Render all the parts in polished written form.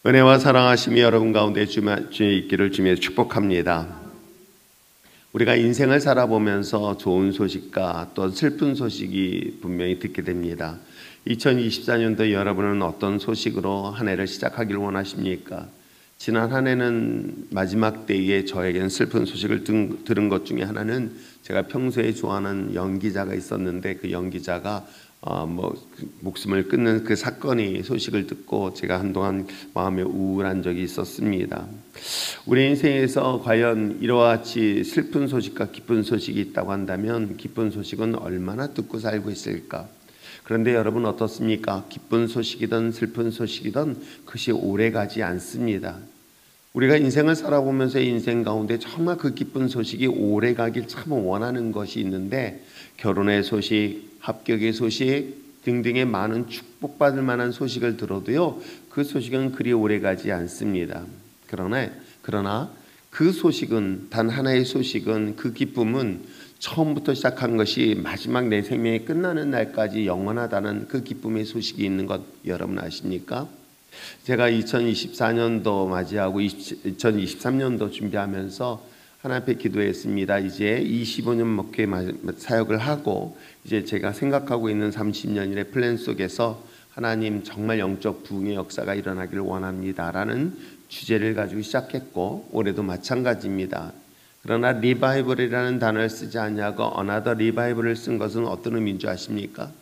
은혜와 사랑하심이 여러분 가운데 주에 있기를 주님의 축복합니다. 우리가 인생을 살아보면서 좋은 소식과 또 슬픈 소식이 분명히 듣게 됩니다. 2024년도 여러분은 어떤 소식으로 한 해를 시작하기를 원하십니까? 지난 한 해는 마지막 때에 저에게는 슬픈 소식을 들은 것 중에 하나는, 제가 평소에 좋아하는 연기자가 있었는데 그 연기자가 목숨을 끊는 그 사건의 소식을 듣고 제가 한동안 마음에 우울한 적이 있었습니다. 우리 인생에서 과연 이와 같이 슬픈 소식과 기쁜 소식이 있다고 한다면 기쁜 소식은 얼마나 듣고 살고 있을까? 그런데 여러분 어떻습니까? 기쁜 소식이든 슬픈 소식이든 그것이 오래가지 않습니다. 우리가 인생을 살아보면서 인생 가운데 정말 그 기쁜 소식이 오래가길 참 원하는 것이 있는데, 결혼의 소식, 합격의 소식 등등의 많은 축복받을 만한 소식을 들어도요, 그 소식은 그리 오래가지 않습니다. 그러나 그 소식은, 단 하나의 소식은, 그 기쁨은 처음부터 시작한 것이 마지막 내 생명이 끝나는 날까지 영원하다는 그 기쁨의 소식이 있는 것 여러분 아십니까? 제가 2024년도 맞이하고 2023년도 준비하면서 하나님 앞에 기도했습니다. 이제 25년 목회 사역을 하고 이제 제가 생각하고 있는 30년일의 플랜 속에서 하나님 정말 영적 부흥의 역사가 일어나기를 원합니다라는 주제를 가지고 시작했고, 올해도 마찬가지입니다. 그러나 리바이벌이라는 단어를 쓰지 않냐고 another revival을 쓴 것은 어떤 의미인 줄 아십니까?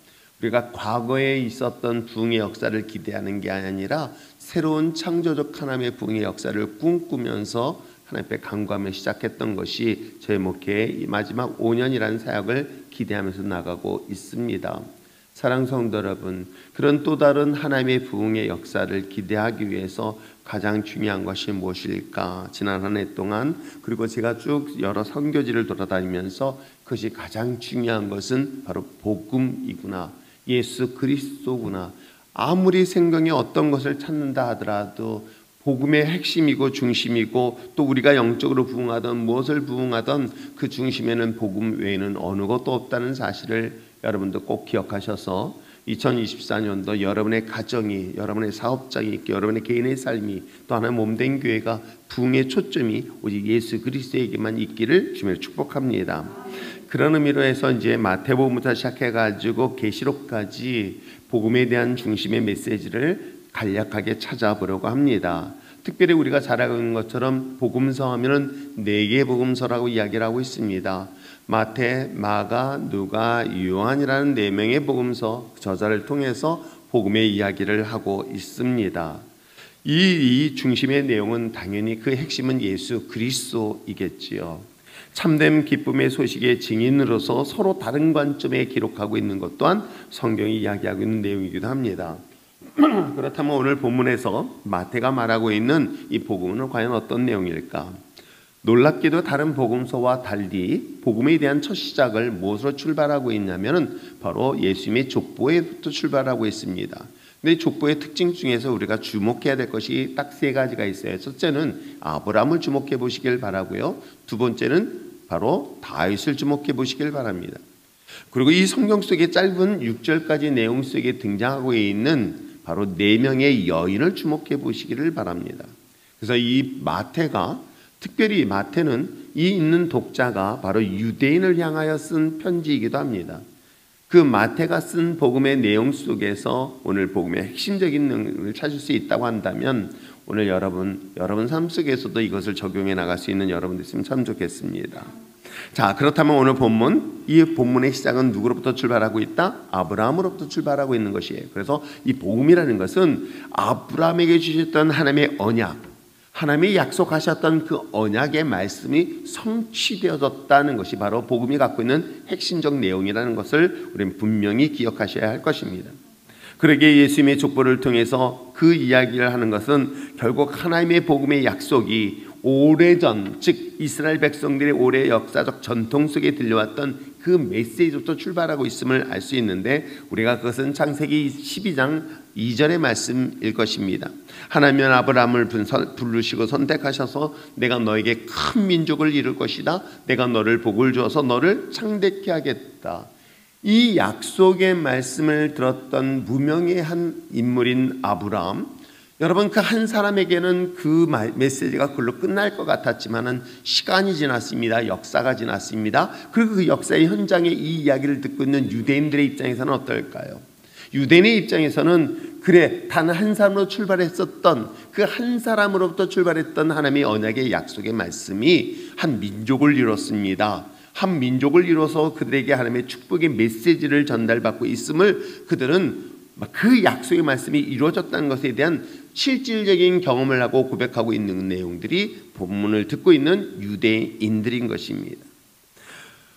우리가 과거에 있었던 부흥의 역사를 기대하는 게 아니라 새로운 창조적 하나님의 부흥의 역사를 꿈꾸면서 하나님 앞에 간구하며 시작했던 것이 저희 목회의 마지막 5년이라는 사역을 기대하면서 나가고 있습니다. 사랑하는 성도 여러분, 그런 또 다른 하나님의 부흥의 역사를 기대하기 위해서 가장 중요한 것이 무엇일까? 지난 한 해 동안, 그리고 제가 쭉 여러 선교지를 돌아다니면서 그것이 가장 중요한 것은 바로 복음이구나, 예수 그리스도구나. 아무리 생명에 어떤 것을 찾는다 하더라도 복음의 핵심이고 중심이고, 또 우리가 영적으로 부흥하던 무엇을 부흥하던 그 중심에는 복음 외에는 어느 것도 없다는 사실을 여러분도 꼭 기억하셔서 2024년도 여러분의 가정이, 여러분의 사업장이, 여러분의 개인의 삶이, 또 하나의 몸된 교회가 부흥의 초점이 오직 예수 그리스도에게만 있기를 주님을 축복합니다. 그런 의미로 해서 이제 마태복음부터 시작해가지고 계시록까지 복음에 대한 중심의 메시지를 간략하게 찾아보려고 합니다. 특별히 우리가 잘 알고 있는 것처럼 복음서 하면은 4개의 복음서라고 이야기를 하고 있습니다. 마태, 마가, 누가, 요한이라는 4명의 복음서 저자를 통해서 복음의 이야기를 하고 있습니다. 이 중심의 내용은 당연히 그 핵심은 예수 그리스도이겠지요. 참된 기쁨의 소식의 증인으로서 서로 다른 관점에 기록하고 있는 것 또한 성경이 이야기하고 있는 내용이기도 합니다. 그렇다면 오늘 본문에서 마태가 말하고 있는 이 복음은 과연 어떤 내용일까? 놀랍게도 다른 복음서와 달리 복음에 대한 첫 시작을 무엇으로 출발하고 있냐면 바로 예수님의 족보에부터 출발하고 있습니다. 근데 족보의 특징 중에서 우리가 주목해야 될 것이 딱 3가지가 있어요. 첫째는 아브라함을 주목해 보시길 바라고요. 두 번째는 바로 다윗을 주목해 보시길 바랍니다. 그리고 이 성경 속의 짧은 6절까지 내용 속에 등장하고 있는 바로 4명의 여인을 주목해 보시기를 바랍니다. 그래서 이 마태가, 특별히 마태는 이 있는 독자가 바로 유대인을 향하여 쓴 편지이기도 합니다. 그 마태가 쓴 복음의 내용 속에서 오늘 복음의 핵심적인 내용을 찾을 수 있다고 한다면 오늘 여러분 삶 속에서도 이것을 적용해 나갈 수 있는 여러분 됐으면 참 좋겠습니다. 자, 그렇다면 오늘 본문, 이 본문의 시작은 누구로부터 출발하고 있다? 아브라함으로부터 출발하고 있는 것이에요. 그래서 이 복음이라는 것은 아브라함에게 주셨던 하나님의 언약, 하나님이 약속하셨던 그 언약의 말씀이 성취되어졌다는 것이 바로 복음이 갖고 있는 핵심적 내용이라는 것을 우리는 분명히 기억하셔야 할 것입니다. 그러기에 예수님의 족보를 통해서 그 이야기를 하는 것은 결국 하나님의 복음의 약속이 오래전, 즉 이스라엘 백성들의 오래 역사적 전통 속에 들려왔던 그 메시지부터 출발하고 있음을 알 수 있는데, 우리가 그것은 창세기 12장 2절의 말씀일 것입니다. 하나님은 아브라함을 부르시고 선택하셔서 내가 너에게 큰 민족을 이룰 것이다. 내가 너를 복을 주어서 너를 창대케 하겠다. 이 약속의 말씀을 들었던 무명의 한 인물인 아브라함, 여러분, 그 한 사람에게는 그 메시지가 그걸로 끝날 것 같았지만은 시간이 지났습니다. 역사가 지났습니다. 그리고 그 역사의 현장에 이 이야기를 듣고 있는 유대인들의 입장에서는 어떨까요? 유대인의 입장에서는 그래, 단 한 사람으로 출발했었던 그 한 사람으로부터 출발했던 하나님의 언약의 약속의 말씀이 한 민족을 이뤘습니다. 한 민족을 이뤄서 그들에게 하나님의 축복의 메시지를 전달받고 있음을 그들은 그 약속의 말씀이 이루어졌다는 것에 대한 실질적인 경험을 하고 고백하고 있는 내용들이 본문을 듣고 있는 유대인들인 것입니다.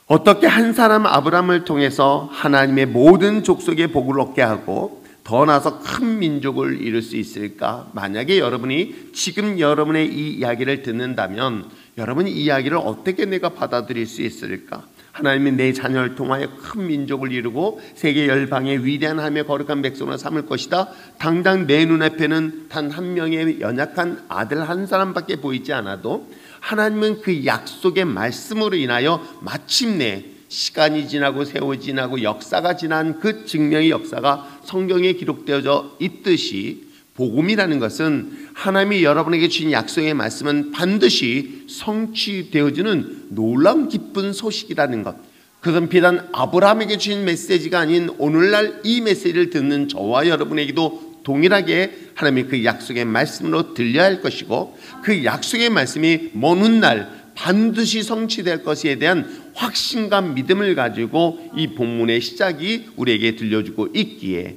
어떻게 한 사람 아브라함을 통해서 하나님의 모든 족속의 복을 얻게 하고 더 나아서 큰 민족을 이룰 수 있을까? 만약에 여러분이 지금 여러분의 이 이야기를 듣는다면 여러분이 이 이야기를 어떻게 내가 받아들일 수 있을까? 하나님이 내 자녀를 통하여 큰 민족을 이루고 세계 열방의 위대한 하나님의 거룩한 백성으로 삼을 것이다. 당장 내 눈앞에는 단 한 명의 연약한 아들 한 사람밖에 보이지 않아도 하나님은 그 약속의 말씀으로 인하여 마침내 시간이 지나고 세월이 지나고 역사가 지난 그 증명의 역사가 성경에 기록되어져 있듯이 복음이라는 것은 하나님이 여러분에게 주신 약속의 말씀은 반드시 성취되어지는 놀라운 기쁜 소식이라는 것. 그것은 비단 아브라함에게 주신 메시지가 아닌 오늘날 이 메시지를 듣는 저와 여러분에게도 동일하게 하나님의 그 약속의 말씀으로 들려야 할 것이고 그 약속의 말씀이 먼 훗날 반드시 성취될 것에 대한 확신과 믿음을 가지고 이 본문의 시작이 우리에게 들려주고 있기에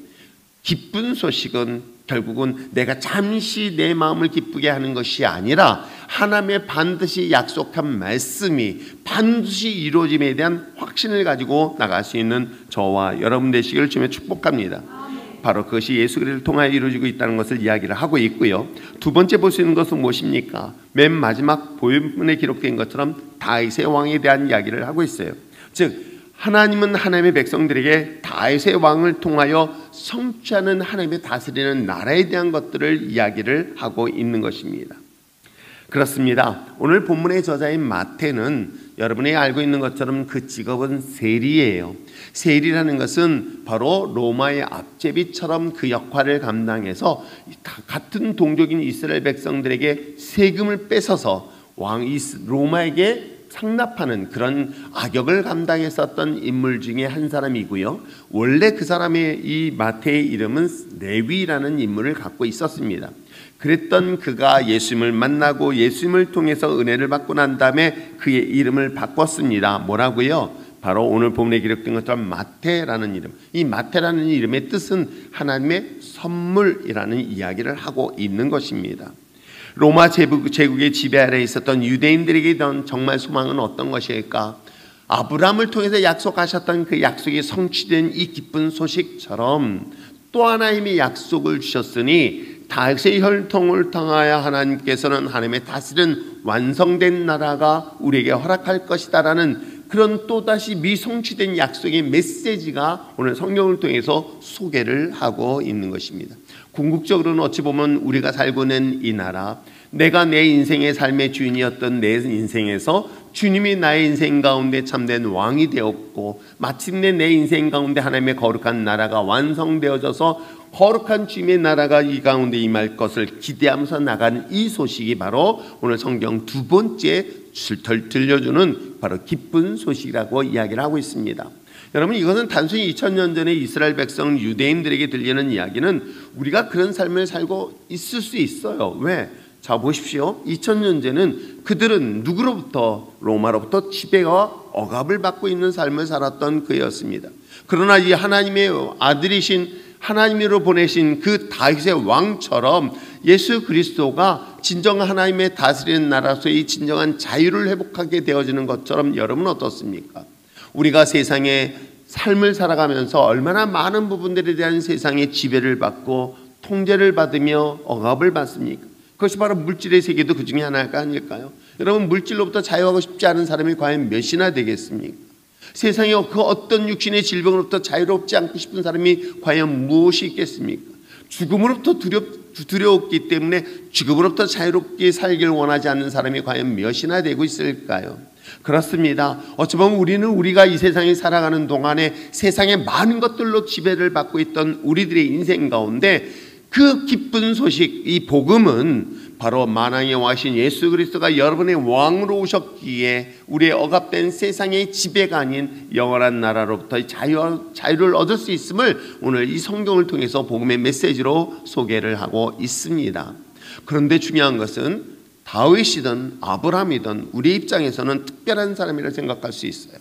기쁜 소식은 결국은 내가 잠시 내 마음을 기쁘게 하는 것이 아니라 하나님의 반드시 약속한 말씀이 반드시 이루어짐에 대한 확신을 가지고 나갈 수 있는 저와 여러분 되시기를 주며 축복합니다. 바로 그것이 예수 그리스도를 통하여 이루어지고 있다는 것을 이야기를 하고 있고요. 두 번째 볼 수 있는 것은 무엇입니까? 맨 마지막 본문에 기록된 것처럼 다윗의 왕에 대한 이야기를 하고 있어요. 즉 하나님은 하나님의 백성들에게 다윗의 왕을 통하여 성취하는 하나님의 다스리는 나라에 대한 것들을 이야기를 하고 있는 것입니다. 그렇습니다. 오늘 본문의 저자인 마태는 여러분이 알고 있는 것처럼 그 직업은 세리예요. 세리라는 것은 바로 로마의 앞제비처럼 그 역할을 감당해서 같은 동족인 이스라엘 백성들에게 세금을 뺏어서 로마에게 상납하는 그런 악역을 감당했었던 인물 중에 한 사람이고요. 원래 그 사람의 이 마태의 이름은 레위라는 인물을 갖고 있었습니다. 그랬던 그가 예수님을 만나고 예수님을 통해서 은혜를 받고 난 다음에 그의 이름을 바꿨습니다. 뭐라고요? 바로 오늘 본문에 기록된 것처럼 마태라는 이름. 이 마태라는 이름의 뜻은 하나님의 선물이라는 이야기를 하고 있는 것입니다. 로마 제국의 지배 아래에 있었던 유대인들에게 정말 소망은 어떤 것일까? 아브라함을 통해서 약속하셨던 그 약속이 성취된 이 기쁜 소식처럼 또 하나님의 약속을 주셨으니 다윗의 혈통을 통하여 하나님께서는 하나님의 다스리는 완성된 나라가 우리에게 허락할 것이다라는 그런 또다시 미성취된 약속의 메시지가 오늘 성경을 통해서 소개를 하고 있는 것입니다. 궁극적으로는 어찌 보면 우리가 살고 있는 이 나라, 내가 내 인생의 삶의 주인이었던 내 인생에서 주님이 나의 인생 가운데 참된 왕이 되었고 마침내 내 인생 가운데 하나님의 거룩한 나라가 완성되어져서 거룩한 주님의 나라가 이 가운데 임할 것을 기대하면서 나가는 이 소식이 바로 오늘 성경 두 번째 들려주는 바로 기쁜 소식이라고 이야기를 하고 있습니다. 여러분, 이것은 단순히 2000년 전에 이스라엘 백성 유대인들에게 들리는 이야기는 우리가 그런 삶을 살고 있을 수 있어요. 왜? 자, 보십시오. 2000년 전에는 그들은 누구로부터? 로마로부터 지배와 억압을 받고 있는 삶을 살았던 그였습니다. 그러나 이 하나님의 아들이신 하나님으로 보내신 그 다윗의 왕처럼 예수 그리스도가 진정한 하나님의 다스리는 나라로서의 진정한 자유를 회복하게 되어지는 것처럼 여러분은 어떻습니까? 우리가 세상에 삶을 살아가면서 얼마나 많은 부분들에 대한 세상의 지배를 받고 통제를 받으며 억압을 받습니까? 그것이 바로 물질의 세계도 그 중에 하나가 아닐까요? 여러분, 물질로부터 자유하고 싶지 않은 사람이 과연 몇이나 되겠습니까? 세상에 그 어떤 육신의 질병으로부터 자유롭지 않고 싶은 사람이 과연 무엇이 있겠습니까? 죽음으로부터 두려웠기 때문에 죽음으로부터 자유롭게 살기를 원하지 않는 사람이 과연 몇이나 되고 있을까요? 그렇습니다. 어찌 보면 우리가 이 세상에 살아가는 동안에 세상의 많은 것들로 지배를 받고 있던 우리들의 인생 가운데 그 기쁜 소식, 이 복음은 바로 만왕의 왕이신 예수 그리스도가 여러분의 왕으로 오셨기에 우리의 억압된 세상의 지배가 아닌 영원한 나라로부터 자유를 얻을 수 있음을 오늘 이 성경을 통해서 복음의 메시지로 소개를 하고 있습니다. 그런데 중요한 것은 다윗이든 아브라함이든 우리 입장에서는 특별한 사람이라 생각할 수 있어요.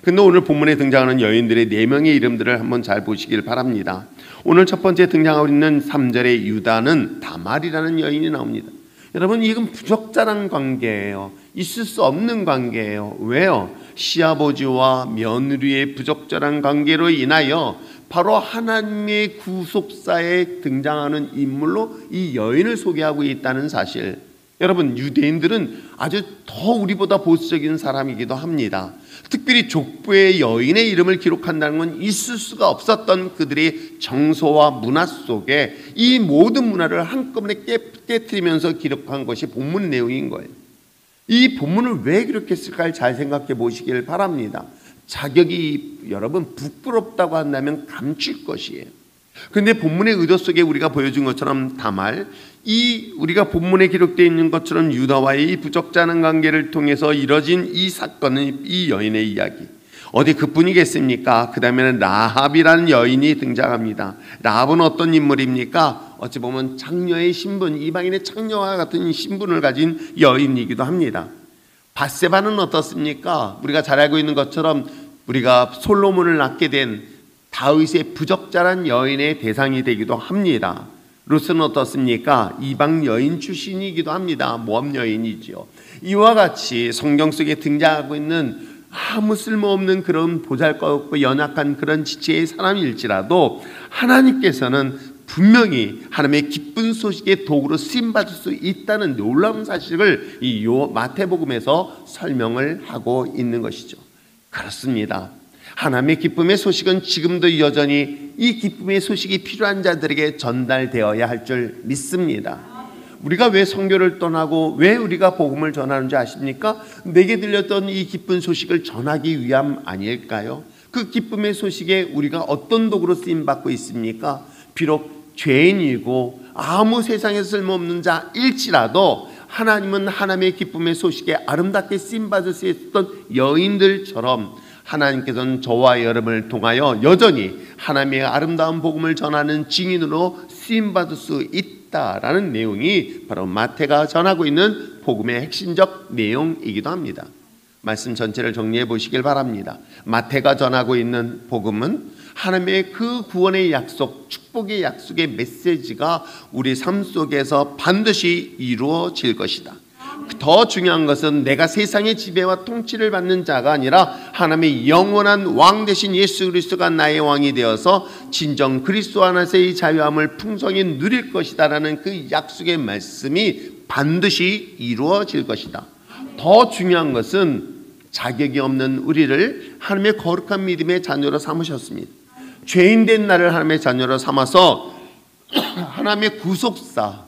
근데 오늘 본문에 등장하는 여인들의 4명의 이름들을 한번 잘 보시길 바랍니다. 오늘 첫 번째 등장하고 있는 3절의 유다는 다말이라는 여인이 나옵니다. 여러분, 이건 부적절한 관계예요. 있을 수 없는 관계예요. 왜요? 시아버지와 며느리의 부적절한 관계로 인하여 바로 하나님의 구속사에 등장하는 인물로 이 여인을 소개하고 있다는 사실, 여러분, 유대인들은 아주 더 우리보다 보수적인 사람이기도 합니다. 특별히 족보의 여인의 이름을 기록한다는 건 있을 수가 없었던 그들의 정서와 문화 속에 이 모든 문화를 한꺼번에 깨트리면서 기록한 것이 본문 내용인 거예요. 이 본문을 왜 그렇게 했을까를 잘 생각해 보시길 바랍니다. 자격이 여러분 부끄럽다고 한다면 감출 것이에요. 그런데 본문의 의도 속에 우리가 보여준 것처럼 다말, 이 우리가 본문에 기록되어 있는 것처럼 유다와의 이 부적절한 관계를 통해서 이뤄진 이 사건은 이 여인의 이야기. 어디 그뿐이겠습니까? 그 다음에는 라합이라는 여인이 등장합니다. 라합은 어떤 인물입니까? 어찌 보면 장녀의 신분, 이방인의 장녀와 같은 신분을 가진 여인이기도 합니다. 밧세바는 어떻습니까? 우리가 잘 알고 있는 것처럼 우리가 솔로몬을 낳게 된 다윗의 부적절한 여인의 대상이 되기도 합니다. 룻은 어떻습니까? 이방 여인 출신이기도 합니다. 모압 여인이지요. 이와 같이 성경 속에 등장하고 있는 아무 쓸모없는 그런 보잘것없고 연약한 그런 지체의 사람일지라도 하나님께서는 분명히 하나님의 기쁜 소식의 도구로 쓰임받을 수 있다는 놀라운 사실을 이 마태복음에서 설명을 하고 있는 것이죠. 그렇습니다. 하나님의 기쁨의 소식은 지금도 여전히 이 기쁨의 소식이 필요한 자들에게 전달되어야 할 줄 믿습니다. 우리가 왜 선교를 떠나고 왜 우리가 복음을 전하는지 아십니까? 내게 들렸던 이 기쁜 소식을 전하기 위함 아닐까요? 그 기쁨의 소식에 우리가 어떤 도구로 쓰임받고 있습니까? 비록 죄인이고 아무 세상에 쓸모없는 자일지라도 하나님은 하나님의 기쁨의 소식에 아름답게 쓰임받을 수 있었던 여인들처럼 하나님께서는 저와 여러분을 통하여 여전히 하나님의 아름다운 복음을 전하는 증인으로 쓰임받을 수 있다라는 내용이 바로 마태가 전하고 있는 복음의 핵심적 내용이기도 합니다. 말씀 전체를 정리해 보시길 바랍니다. 마태가 전하고 있는 복음은 하나님의 그 구원의 약속, 축복의 약속의 메시지가 우리 삶 속에서 반드시 이루어질 것이다. 더 중요한 것은 내가 세상의 지배와 통치를 받는 자가 아니라 하나님의 영원한 왕 되신 예수 그리스도가 나의 왕이 되어서 진정 그리스도 안에서의 자유함을 풍성히 누릴 것이다라는 그 약속의 말씀이 반드시 이루어질 것이다. 더 중요한 것은 자격이 없는 우리를 하나님의 거룩한 믿음의 자녀로 삼으셨습니다. 죄인된 나를 하나님의 자녀로 삼아서 하나님의 구속사,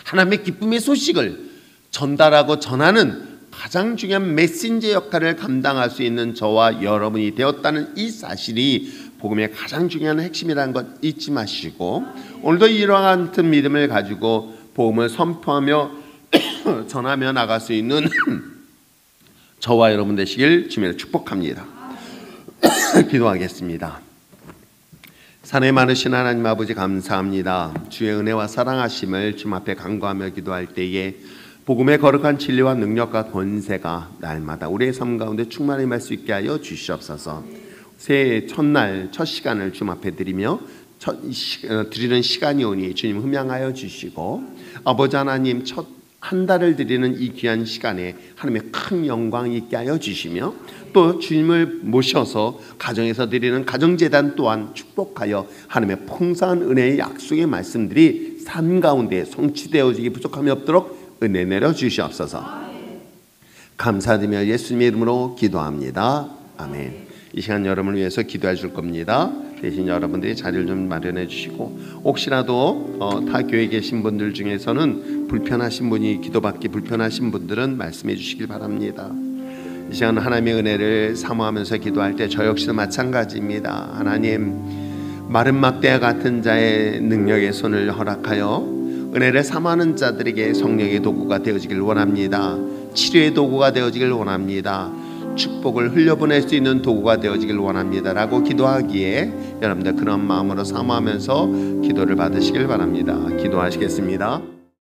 하나님의 기쁨의 소식을 전달하고 전하는 가장 중요한 메신저 역할을 감당할 수 있는 저와 여러분이 되었다는 이 사실이 복음의 가장 중요한 핵심이라는 것 잊지 마시고, 오늘도 이와 같은 믿음을 가지고 복음을 선포하며 전하며 나갈 수 있는 저와 여러분 되시길 주님으로 축복합니다. 기도하겠습니다. 산에 많으신 하나님 아버지 감사합니다. 주의 은혜와 사랑하심을 주님 앞에 간구하며 기도할 때에 복음의 거룩한 진리와 능력과 권세가 날마다 우리의 삶 가운데 충만히 임할 수 있게 하여 주시옵소서. 새해 첫날 첫 시간을 주님 앞에 드리며 드리는 시간이 오니 주님 흠양하여 주시고, 아버지 하나님 첫 한 달을 드리는 이 귀한 시간에 하나님의 큰 영광 있게 하여 주시며, 또 주님을 모셔서 가정에서 드리는 가정재단 또한 축복하여 하나님의 풍성한 은혜의 약속의 말씀들이 삶 가운데 성취되어지기 부족함이 없도록 은혜 내려 주시옵소서. 감사드리며 예수님의 이름으로 기도합니다. 아멘. 이 시간 여러분을 위해서 기도해 줄 겁니다. 대신 여러분들이 자리를 좀 마련해 주시고, 혹시라도 타 교회에 계신 분들 중에서는 불편하신 분이, 기도받기 불편하신 분들은 말씀해 주시길 바랍니다. 이 시간 하나님의 은혜를 사모하면서 기도할 때 저 역시도 마찬가지입니다. 하나님, 마른 막대와 같은 자의 능력의 손을 허락하여 은혜를 삼하는 자들에게 성령의 도구가 되어지길 원합니다. 치료의 도구가 되어지길 원합니다. 축복을 흘려보낼 수 있는 도구가 되어지길 원합니다 라고 기도하기에 여러분들 그런 마음으로 사모하면서 기도를 받으시길 바랍니다. 기도하시겠습니다.